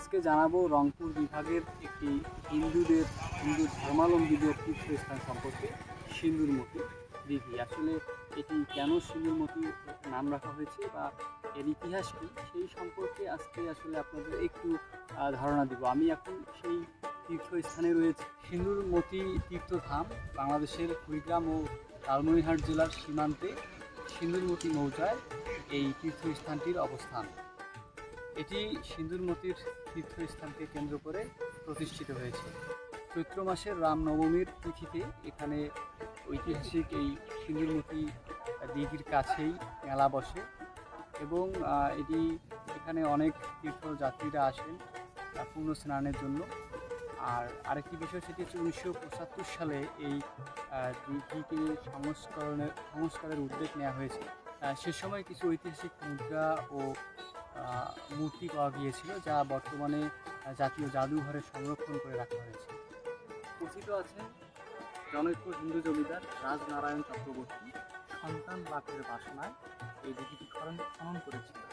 আজকে জানাবো রংপুর বিভাগের একটি হিন্দু ধর্মাবলম্বীদের তীর্থস্থান সম্পর্কে সিন্দুরমতি দিঘি। আসলে এটি কেন সিন্দুরমতি নাম রাখা হয়েছে বা এর ইতিহাস কী সেই সম্পর্কে আজকে আসলে আপনাদের একটু ধারণা দিব। আমি এখন সেই তীর্থস্থানে রয়েছে। সিন্দুরমতি তীর্থধাম বাংলাদেশের কুড়িগ্রাম ও লালমনিরহাট জেলার সীমান্তে সিন্দুরমতি মৌজায় এই তীর্থস্থানটির অবস্থান। এটি সিন্দুরমতির তীর্থস্থানকে কেন্দ্র করে প্রতিষ্ঠিত হয়েছে। চৈত্র মাসের রামনবমীর তিথিতে এখানে ঐতিহাসিক এই সিন্দুরমতি দিঘির কাছেই মেলা বসে এবং এখানে অনেক তীর্থযাত্রীরা আসেন পূর্ণ স্নানের জন্য। আর আরেকটি বিষয় সেটি হচ্ছে 1975 সালে এই দিঘিকে সংস্কারের উদ্যোগ নেওয়া হয়েছে। সে সময় কিছু ঐতিহাসিক মুদ্রা ও মূর্তি পাওয়া গিয়েছিল, যা বর্তমানে জাতীয় জাদুঘরে সংরক্ষণ করে রাখা হয়েছে। কথিত আছে জনৈক হিন্দু জমিদার রাজনারায়ণ চক্রবর্তী সন্তান লাভের বাসনায় এই দিঘিটি খনন করেছিলেন।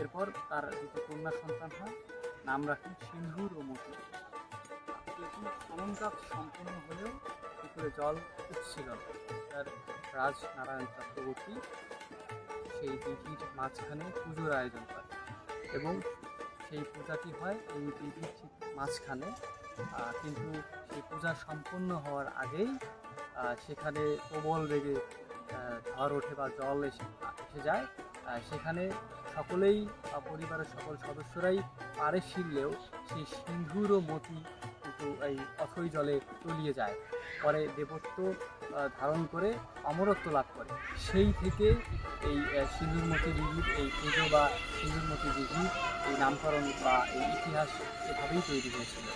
এরপর তার দুটো কন্যা সন্তান হয়, নাম রাখেন সিন্ধুর ও মতি। খনন কাজ সম্পন্ন হলেও পুকুরে জল উঠছিল না। তার রাজনারায়ণ চক্রবর্তী সেই দিঘির মাঝখানে পুজোর আয়োজন করে এবং সেই পূজাটি হয় এই দিঘির ঠিক মাঝখানে। কিন্তু সেই পূজা সম্পন্ন হওয়ার আগেই সেখানে প্রবল বেগে ঝড় ওঠে বা জল এসে যায়। সেখানে সকলেই পরিবারের সকল সদস্যরাই পাড়ে ফিরলেও সেই সিন্ধুর ও মতি কিন্তু এই অথই জলে তলিয়ে যায়। পরে দেবত্ব ধারণ করে অমরত্ব লাভ করে। সেই থেকে এই সিন্দুরমতি দিঘির এই পুজো বা সিন্দুরমতি দিঘির এই নামকরণ বা এই ইতিহাস এভাবেই তৈরি হয়েছিল।